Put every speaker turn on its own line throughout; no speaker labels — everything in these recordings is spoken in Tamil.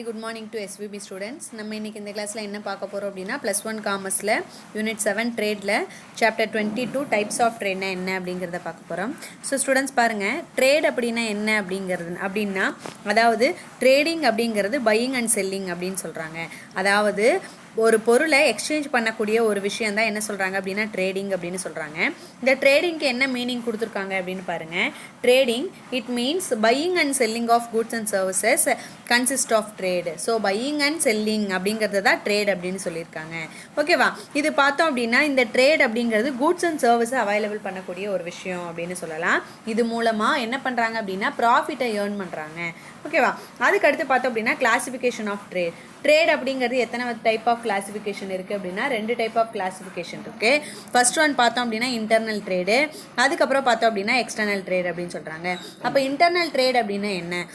Good morning to SVB students. நம்ம இன்னைக்கு இந்த கிளாஸ்ல என்ன பார்க்க போறோம் அப்படினா +1 காமர்ஸ்ல UNIT-7 ட்ரேட்ல சாப்டர் 22 டைப்ஸ் ஆஃப் ட்ரேட்னா என்ன அப்படிங்கறத பார்க்க போறோம். சோ ஸ்டூடண்ட்ஸ் பாருங்க, ட்ரேட் அப்படினா என்ன அப்படினா அதாவது ட்ரேடிங் அப்படிங்கிறது பையிங் அண்ட் செல்லிங் அப்படினு சொல்றாங்க. அதாவது ஒரு பொருளை எக்ஸ்சேஞ்ச் பண்ணக்கூடிய ஒரு விஷயம் தான் என்ன சொல்றாங்க அப்படினா ட்ரேடிங் அப்படினு சொல்றாங்க. இந்த ட்ரேடிங்க்கு என்ன மீனிங் கொடுத்திருக்காங்க அப்படினு பாருங்க. Trading it means buying and selling of goods and services consist of trade. So buying and selling அப்படிங்கிறது தான் ட்ரேட் அப்படின்னு சொல்லியிருக்காங்க. ஓகேவா? இது பார்த்தோம் அப்படின்னா இந்த ட்ரேட் அப்படிங்கிறது கூட்ஸ் அண்ட் சர்வீஸை அவைலபிள் பண்ணக்கூடிய ஒரு விஷயம் அப்படின்னு சொல்லலாம். இது மூலமாக என்ன பண்ணுறாங்க அப்படின்னா ப்ராஃபிட்டை ஏர்ன் பண்ணுறாங்க. ஓகேவா? அதுக்கு அடுத்து பார்த்தோம் அப்படின்னா கிளாசிஃபிகேஷன் ஆஃப் ட்ரேட். ட்ரேட் அப்படிங்கிறது எத்தனை டைப் ஆஃப் கிளாசிஃபிகேஷன் இருக்குது அப்படின்னா 2 டைப் ஆஃப் கிளாசிஃபிகேஷன் இருக்குது. ஃபர்ஸ்ட் ஒன் பார்த்தோம் அப்படின்னா இன்டர்னல் ட்ரேடு, அதுக்கப்புறம் பார்த்தோம் அப்படின்னா எக்ஸ்டர்னல் ட்ரேட் அப்படின்னு சொல்கிறாங்க. அப்போ இன்டர்னல் ட்ரேட் அப்படின்னா என்ன?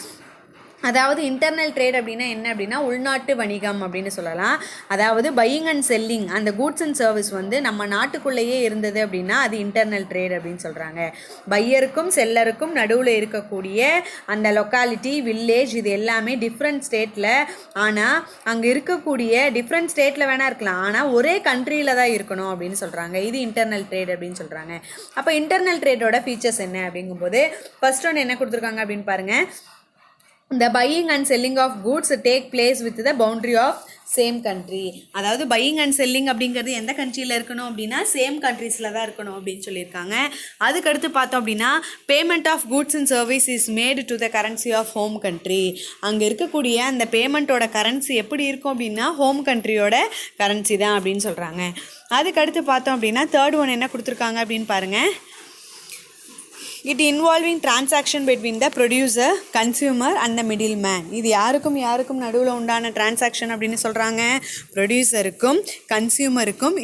அதாவது இன்டர்னல் ட்ரேட் அப்படின்னா என்ன அப்படின்னா உள்நாட்டு வணிகம் அப்படின்னு சொல்லலாம். அதாவது பையிங் அண்ட் செல்லிங் அந்த கூட்ஸ் அண்ட் சர்வீஸ் வந்து நம்ம நாட்டுக்குள்ளேயே இருந்தது அப்படின்னா அது இன்டர்னல் ட்ரேட் அப்படின்னு சொல்கிறாங்க. பையருக்கும் செல்லருக்கும் நடுவில் இருக்கக்கூடிய அந்த லொக்காலிட்டி, வில்லேஜ் இது எல்லாமே டிஃப்ரெண்ட் ஸ்டேட்டில், ஆனால் அங்கே இருக்கக்கூடிய டிஃப்ரெண்ட் ஸ்டேட்டில் வேணால் இருக்கலாம், ஆனால் ஒரே கண்ட்ரியில் தான் இருக்கணும் அப்படின்னு சொல்கிறாங்க. இது இன்டர்னல் ட்ரேட் அப்படின்னு சொல்கிறாங்க. அப்போ இன்டர்னல் ட்ரேடோட ஃபீச்சர்ஸ் என்ன அப்படிங்கும்போது ஃபர்ஸ்ட் ஒன்று என்ன கொடுத்துருக்காங்க அப்படின்னு பாருங்கள். The buying and selling of goods take place with the boundary of same country. அதாவது பையிங் அண்ட் செல்லிங் அப்படிங்கிறது எந்த கண்ட்ரியில் இருக்கணும் அப்படின்னா சேம் கண்ட்ரீஸில் தான் இருக்கணும் அப்படின்னு சொல்லியிருக்காங்க. அதுக்கடுத்து பார்த்தோம் அப்படின்னா payment of goods and service is made to the currency of home country. அங்கே இருக்கக்கூடிய அந்த பேமெண்ட்டோட கரன்சி எப்படி இருக்கும் அப்படின்னா ஹோம் கண்ட்ரியோட கரன்சி தான் அப்படின்னு சொல்கிறாங்க. அதுக்கடுத்து பார்த்தோம் அப்படின்னா தேர்ட் ஒன் என்ன கொடுத்துருக்காங்க அப்படின்னு பாருங்கள். It involving transaction between the producer, consumer and the middleman. இது யாருக்கும் நடுவில் உண்டான டிரான்சாக்ஷன் அப்படின்னு சொல்கிறாங்க. ப்ரொடியூசருக்கும் கன்சியூமருக்கும்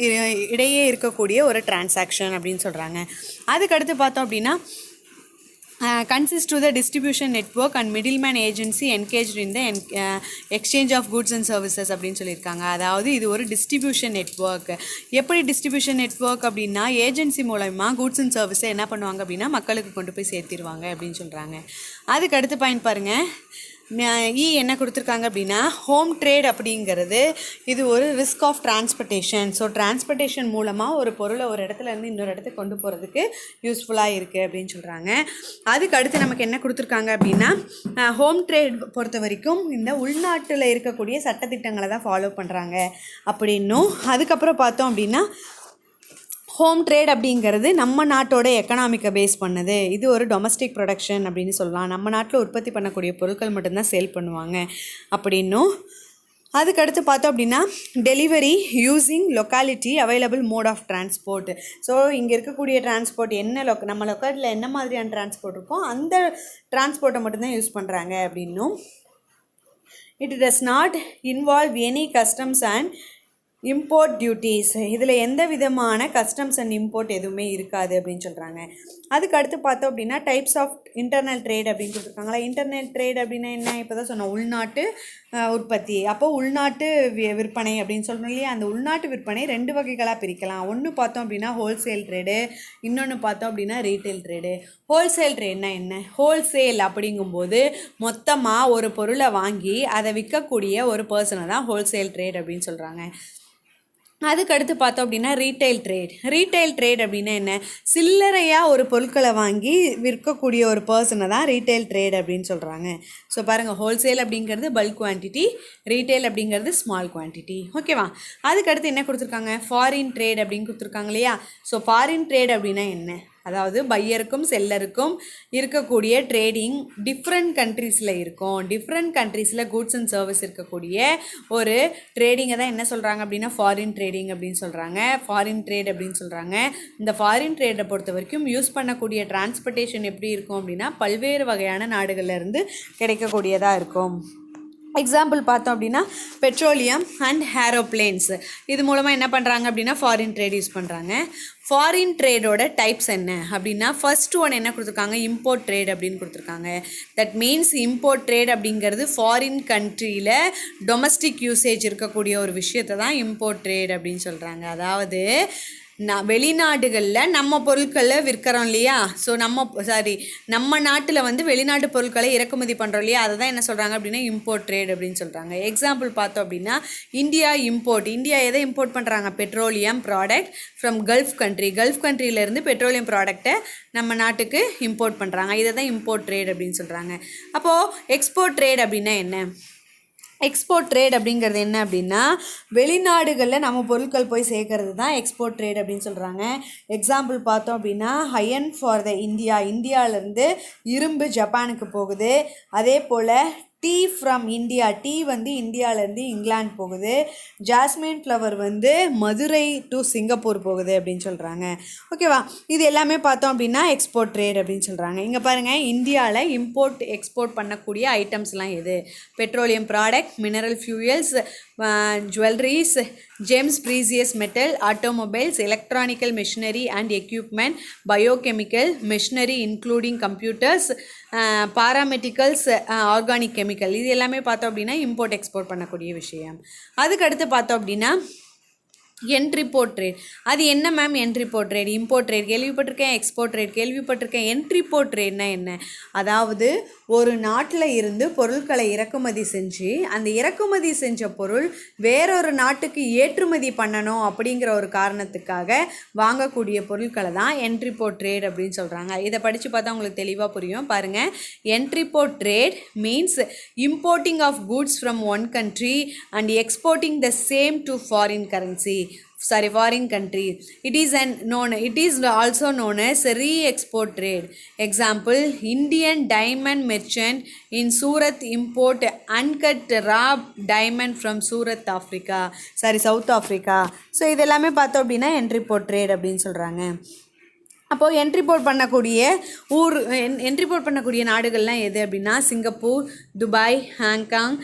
இடையே இருக்கக்கூடிய ஒரு டிரான்சாக்ஷன் அப்படின்னு சொல்கிறாங்க. அதுக்கடுத்து பார்த்தோம் அப்படின்னா consist to the distribution network and middleman agency engaged in the exchange of goods and services அப்படின்னு சொல்லியிருக்காங்க. அதாவது இது ஒரு டிஸ்ட்ரிபியூஷன் நெட்வொர்க். எப்படி டிஸ்ட்ரிபியூஷன் நெட்வொர்க் அப்படின்னா ஏஜென்சி மூலமா கூட்ஸ் அண்ட் சர்வீஸை என்ன பண்ணுவாங்க அப்படின்னா மக்களுக்கு கொண்டு போய் சேர்த்திருவாங்க அப்படின்னு சொல்கிறாங்க. அதுக்கு அடுத்து பாயிண்ட் பாருங்கள். என்ன கொடுத்துருக்காங்க அப்படின்னா ஹோம் ட்ரேட் அப்படிங்கிறது இது ஒரு risk of transportation. So transportation மூலமாக ஒரு பொருளை ஒரு இடத்துலேருந்து இன்னொரு இடத்துக்கு கொண்டு போகிறதுக்கு யூஸ்ஃபுல்லாக இருக்குது அப்படின்னு சொல்கிறாங்க. அதுக்கு அடுத்து நமக்கு என்ன கொடுத்துருக்காங்க அப்படின்னா ஹோம் ட்ரேட் பொறுத்த வரைக்கும் இந்த உள்நாட்டில் இருக்கக்கூடிய சட்டத்திட்டங்களை தான் ஃபாலோ பண்ணுறாங்க அப்படின்னும். அதுக்கப்புறம் பார்த்தோம் அப்படின்னா ஹோம் ட்ரேட் அப்படிங்கிறது நம்ம நாட்டோட எக்கனாமிக்கை பேஸ் பண்ணுது. இது ஒரு டொமஸ்டிக் ப்ரொடக்ஷன் அப்படின்னு சொல்லலாம். நம்ம நாட்டில் உற்பத்தி பண்ணக்கூடிய பொருட்கள் மட்டும்தான் சேல் பண்ணுவாங்க அப்படின்னும். அதுக்கடுத்து பார்த்தோம் அப்படின்னா delivery using locality available mode of transport. So இங்கே இருக்கக்கூடிய டிரான்ஸ்போர்ட் என்ன நம்ம லொக்காலிட்டியில் என்ன மாதிரியான டிரான்ஸ்போர்ட் இருக்கோ அந்த டிரான்ஸ்போர்ட்டை மட்டும்தான் யூஸ் பண்ணுறாங்க அப்படின்னும். It does not involve any customs and import duties. இதில் எந்த விதமான கஸ்டம்ஸ் அண்ட் இம்போர்ட் எதுவுமே இருக்காது அப்படின்னு சொல்கிறாங்க. அதுக்கு அடுத்து பார்த்தோம் அப்படின்னா டைப்ஸ் ஆஃப் இன்டர்னல் ட்ரேட் அப்படின்னு சொல்லியிருக்காங்களா. இன்டர்னல் ட்ரேட் அப்படின்னா என்ன? இப்போ தான் சொன்னோம் உள்நாட்டு உற்பத்தி. அப்போ உள்நாட்டு விற்பனை அப்படின்னு சொல்கிறோம் இல்லையா. அந்த உள்நாட்டு விற்பனை 2 வகைகளாக பிரிக்கலாம். ஒன்று பார்த்தோம் அப்படின்னா ஹோல்சேல் ட்ரேடு, இன்னொன்று பார்த்தோம் அப்படின்னா ரீட்டைல் ட்ரேடு. ஹோல்சேல் ட்ரேட்னா என்ன? ஹோல்சேல் அப்படிங்கும்போது மொத்தமாக ஒரு பொருளை வாங்கி அதை விற்கக்கூடிய ஒரு பர்சனை தான் ஹோல்சேல் ட்ரேட் அப்படின்னு சொல்கிறாங்க. அதுக்கடுத்து பார்த்தோம் அப்படின்னா ரீட்டைல் ட்ரேட். ரீட்டைல் ட்ரேட் அப்படின்னா என்ன? சில்லறையாக ஒரு பொருட்களை வாங்கி விற்கக்கூடிய ஒரு பர்சனை தான் ரீட்டைல் ட்ரேட் அப்படின்னு சொல்கிறாங்க. ஸோ பாருங்கள், ஹோல்சேல் அப்படிங்கிறது பல்க் குவான்டிட்டி, ரீட்டைல் அப்படிங்கிறது ஸ்மால் குவான்டிட்டி. ஓகேவா? அதுக்கடுத்து என்ன கொடுத்துருக்காங்க? ஃபாரின் ட்ரேட் அப்படின்னு கொடுத்துருக்காங்க இல்லையா. ஸோ ஃபாரின் ட்ரேட் அப்படின்னா என்ன? அதாவது பையருக்கும் செல்லருக்கும் இருக்கக்கூடிய ட்ரேடிங் டிஃப்ரெண்ட் கண்ட்ரீஸில் இருக்கும். டிஃப்ரெண்ட் கண்ட்ரீஸில் கூட்ஸ் அண்ட் சர்வீஸ் இருக்கக்கூடிய ஒரு ட்ரேடிங்கை தான் என்ன சொல்கிறாங்க அப்படின்னா ஃபாரின் ட்ரேடிங் அப்படின்னு சொல்கிறாங்க. ஃபாரின் ட்ரேட் அப்படின்னு சொல்கிறாங்க. இந்த ஃபாரின் ட்ரேடை பொறுத்த வரைக்கும் யூஸ் பண்ணக்கூடிய டிரான்ஸ்போர்ட்டேஷன் எப்படி இருக்கும் அப்படின்னா பல்வேறு வகையான நாடுகள்லேருந்து கிடைக்கக்கூடியதாக இருக்கும். எக்ஸாம்பிள் பார்த்தோம் அப்படின்னா பெட்ரோலியம் அண்ட் ஏரோப்ளேன்ஸ். இது மூலமாக என்ன பண்ணுறாங்க அப்படின்னா ஃபாரின் ட்ரேட் யூஸ் பண்ணுறாங்க. ஃபாரின் ட்ரேடோட டைப்ஸ் என்ன அப்படின்னா ஃபர்ஸ்ட் ஒன் என்ன கொடுத்துருக்காங்க? இம்போர்ட் ட்ரேட் அப்படின்னு கொடுத்துருக்காங்க. தட் மீன்ஸ் இம்போர்ட் ட்ரேட் அப்படிங்கிறது ஃபாரின் கண்ட்ரியில் டொமஸ்டிக் யூசேஜ் இருக்கக்கூடிய ஒரு விஷயத்தை தான் இம்போர்ட் ட்ரேட் அப்படின்னு சொல்கிறாங்க. அதாவது வெளிநாடுகளில் நம்ம பொருட்களை விற்கிறோம் இல்லையா, ஸோ நம்ம நாட்டில் வந்து வெளிநாட்டு பொருட்களை இறக்குமதி பண்ணுறோம் இல்லையா, அதை தான் என்ன சொல்கிறாங்க அப்படின்னா இம்போர்ட் ட்ரேட் அப்படின்னு சொல்கிறாங்க. எக்ஸாம்பிள் பார்த்தோம் அப்படின்னா இந்தியா எதை இம்போர்ட் பண்ணுறாங்க, பெட்ரோலியம் ப்ராடக்ட் ஃப்ரம் கல்ஃப் கண்ட்ரியிலேருந்து பெட்ரோலியம் ப்ராடக்டை நம்ம நாட்டுக்கு இம்போர்ட் பண்ணுறாங்க. இதை தான் இம்போர்ட் ட்ரேட் அப்படின்னு சொல்கிறாங்க. அப்போது எக்ஸ்போர்ட் ட்ரேட் அப்படின்னா என்ன? எக்ஸ்போர்ட் ட்ரேட் அப்படிங்கிறது என்ன அப்படின்னா வெளிநாடுகளில் நம்ம பொருட்கள் போய் சேர்க்கறது தான் எக்ஸ்போர்ட் ட்ரேட் அப்படின்னு சொல்கிறாங்க. எக்ஸாம்பிள் பார்த்தோம் அப்படின்னா அயர்ன் ஃபார் த இந்தியாவிலேருந்து இரும்பு ஜப்பானுக்கு போகுது. அதே போல் டீ ஃப்ரம் இந்தியா, டீ வந்து இந்தியாவிலேருந்து இங்கிலாந்து போகுது. ஜாஸ்மின் ஃப்ளவர் வந்து மதுரை டு சிங்கப்பூர் போகுது அப்படின்னு சொல்கிறாங்க. ஓகேவா, இது எல்லாமே பார்த்தோம் அப்படின்னா எக்ஸ்போர்ட் ட்ரேட் அப்படின்னு சொல்கிறாங்க. இங்கே பாருங்கள், இந்தியாவில் இம்போர்ட் எக்ஸ்போர்ட் பண்ணக்கூடிய ஐட்டம்ஸ்லாம் எது? Petroleum product, mineral fuels, jewelleries, gems, precious metal, automobiles, electronical machinery and equipment, biochemical machinery including computers, paramedicals, organic chemical. இது எல்லாமே பார்த்தோம் அப்படின்னா இம்போர்ட் எக்ஸ்போர்ட் பண்ணக்கூடிய விஷயம். அதுக்கடுத்து பார்த்தோம் அப்படின்னா என்ட்ரிபோர்ட் ட்ரேட். அது என்ன மேம் என்ட்ரிபோர்ட் ட்ரேட்? இம்போர்ட் ட்ரேட் கேள்விப்பட்டிருக்கேன், எக்ஸ்போர்ட் ட்ரேட் கேள்விப்பட்டிருக்கேன். என்ட்ரிபோர்ட் ட்ரேட்னா என்ன? அதாவது ஒரு நாட்டில் இருந்து பொருட்களை இறக்குமதி செஞ்சு அந்த இறக்குமதி செஞ்ச பொருள் வேறொரு நாட்டுக்கு ஏற்றுமதி பண்ணணும் அப்படிங்கிற ஒரு காரணத்துக்காக வாங்கக்கூடிய பொருட்களை தான் என்ட்ரிபோர்ட் ட்ரேட் அப்படின்னு சொல்கிறாங்க. இதை படித்து பார்த்தா உங்களுக்கு தெளிவாக புரியும். பாருங்கள், entrepot trade means importing of goods from one country and exporting the same to foreign country. It is also known as re-export trade. Example, Indian diamond merchant in Surat import uncut raw diamond from South Africa. So இதெல்லாமே பார்த்தோம் அப்படின்னா என்ட்ரிபோர்ட் ட்ரேட் அப்படின்னு சொல்கிறாங்க. அப்போது என்ட்ரிபோர்ட் பண்ணக்கூடிய நாடுகள்லாம் எது அப்படின்னா Singapore, Dubai, Hong Kong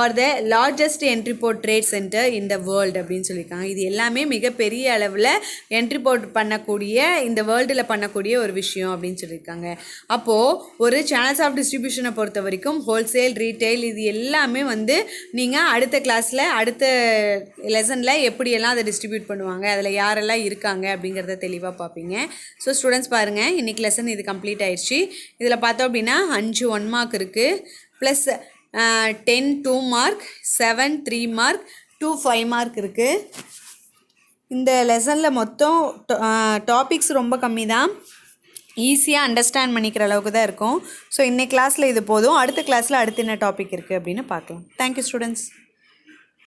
are the largest entrepot trade centre in the world அப்படின்னு சொல்லியிருக்காங்க. இது எல்லாமே மிகப்பெரிய அளவில் என்ட்ரிபோர்ட் பண்ணக்கூடிய இந்த வேர்ல்டில் பண்ணக்கூடிய ஒரு விஷயம் அப்படின்னு சொல்லியிருக்காங்க. அப்போது ஒரு சேனல்ஸ் ஆஃப் டிஸ்ட்ரிபியூஷனை பொறுத்த வரைக்கும் ஹோல்சேல், ரீட்டைல் இது எல்லாமே வந்து நீங்கள் அடுத்த கிளாஸில் அடுத்த லெசனில் எப்படியெல்லாம் அதை டிஸ்ட்ரிபியூட் பண்ணுவாங்க, அதில் யாரெல்லாம் இருக்காங்க அப்படிங்கிறத தெளிவாக பார்ப்பீங்க. ஸோ ஸ்டூடெண்ட்ஸ் பாருங்கள், இன்றைக்கி லெசன் இது கம்ப்ளீட் ஆயிடுச்சு. இதில் பார்த்தோம் அப்படின்னா 5 1 மார்க் இருக்குது, ப்ளஸ் 10 2 மார்க், 7 3 மார்க், 2 5 மார்க் இருக்குது. இந்த லெசனில் மொத்தம் டாபிக்ஸ் ரொம்ப கம்மி தான், ஈஸியாக அண்டர்ஸ்டாண்ட் பண்ணிக்கிற அளவுக்கு தான் இருக்கும். ஸோ இன்னைக்கு கிளாஸில் இது போதும். அடுத்த கிளாஸில் அடுத்து என்ன டாபிக் இருக்குது அப்படின்னு பார்க்கலாம். Thank you students.